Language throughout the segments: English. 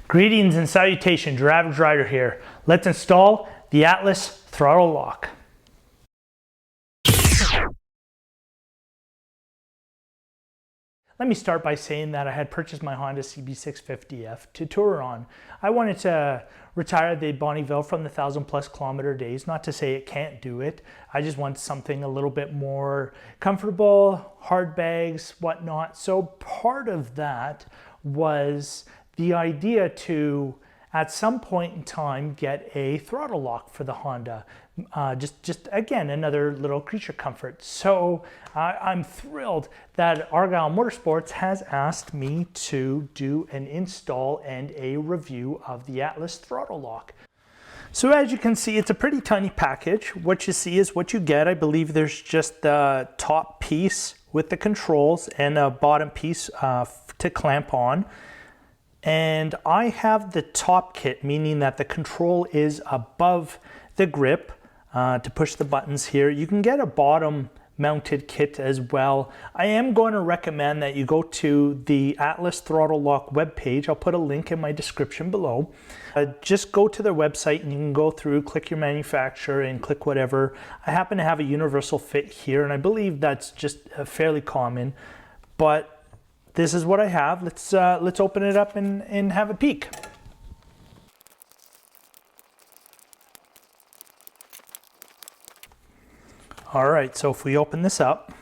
Greetings and salutations, your average rider here. Let's install the Atlas Throttle Lock. Let me start by saying that I had purchased my Honda CB650F to tour on. I wanted to retire the Bonneville from the 1,000+ kilometer days. Not to say it can't do it. I just want something a little bit more comfortable, hard bags, whatnot. So part of that was the idea to, at some point in time, get a throttle lock for the Honda. Just again, another little creature comfort. So I'm thrilled that Argyll Motorsports has asked me to do an install and a review of the Atlas Throttle Lock. So as you can see, it's a pretty tiny package. What you see is what you get. I believe there's just the top piece with the controls and a bottom piece to clamp on. And I have the top kit, meaning that the control is above the grip to push the buttons here. You can get a bottom mounted kit as well. I am going to recommend that you go to the Atlas Throttle Lock webpage. I'll put a link in my description below. Just go to their website and you can go through, click your manufacturer and click whatever. I happen to have a universal fit here, and I believe that's just fairly common, but this is what I have. Let's open it up and have a peek. All right, so if we open this up,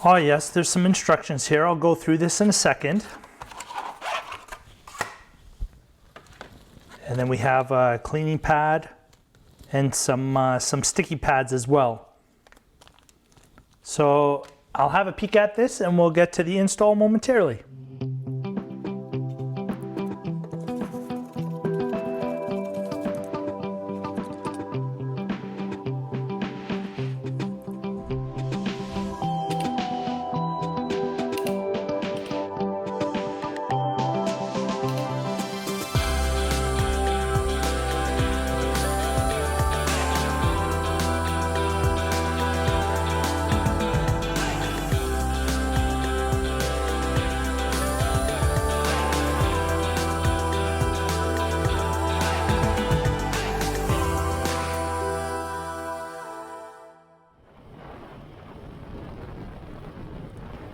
oh yes, there's some instructions here. I'll go through this in a second. And then we have a cleaning pad and some sticky pads as well. So I'll have a peek at this and we'll get to the install momentarily.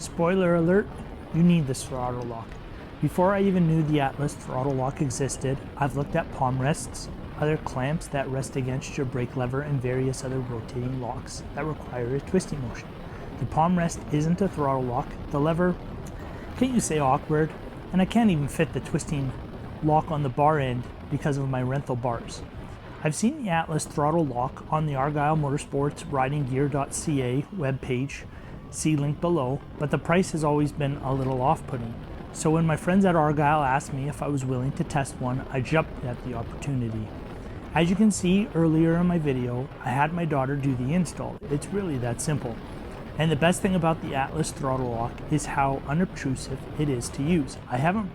Spoiler alert, you need this throttle lock. Before I even knew the Atlas Throttle Lock existed, I've looked at palm rests, other clamps that rest against your brake lever, and various other rotating locks that require a twisting motion. The palm rest isn't a throttle lock, the lever, can't you say awkward, and I can't even fit the twisting lock on the bar end because of my rental bars. I've seen the Atlas Throttle Lock on the Argyll Motorsports ridinggear.ca webpage, see link below, but the price has always been a little off-putting. So when my friends at Argyll asked me if I was willing to test one, I jumped at the opportunity. As you can see earlier in my video, I had my daughter do the install. It's really that simple. And the best thing about the Atlas Throttle Lock is how unobtrusive it is to use. I haven't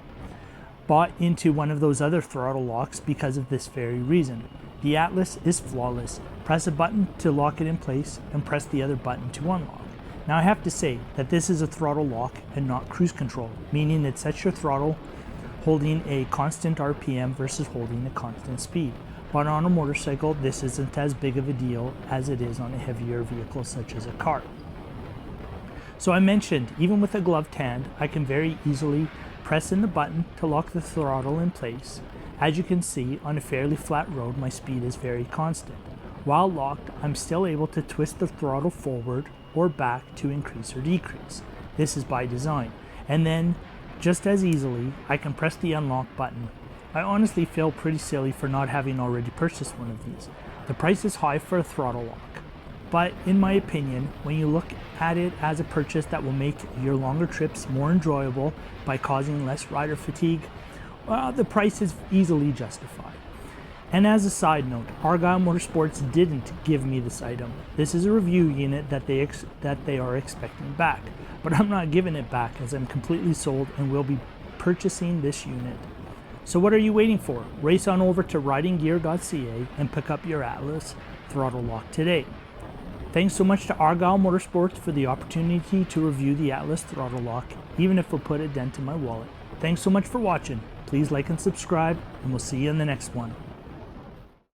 bought into one of those other throttle locks because of this very reason. The Atlas is flawless. Press a button to lock it in place and press the other button to unlock. Now I have to say that this is a throttle lock and not cruise control, meaning it sets your throttle holding a constant RPM versus holding a constant speed. But on a motorcycle, this isn't as big of a deal as it is on a heavier vehicle such as a car. So I mentioned, even with a gloved hand, I can very easily press in the button to lock the throttle in place. As you can see, on a fairly flat road, my speed is very constant. While locked, I'm still able to twist the throttle forward or back to increase or decrease. This is by design. And then, just as easily, I can press the unlock button. I honestly feel pretty silly for not having already purchased one of these. The price is high for a throttle lock, but in my opinion, when you look at it as a purchase that will make your longer trips more enjoyable by causing less rider fatigue, well, the price is easily justified. And as a side note, Argyll Motorsports didn't give me this item. This is a review unit that they are expecting back, but I'm not giving it back as I'm completely sold and will be purchasing this unit. So what are you waiting for? Race on over to ridinggear.ca and pick up your Atlas Throttle Lock today. Thanks so much to Argyll Motorsports for the opportunity to review the Atlas Throttle Lock, even if it'll put a dent in my wallet. Thanks so much for watching. Please like and subscribe, and we'll see you in the next one.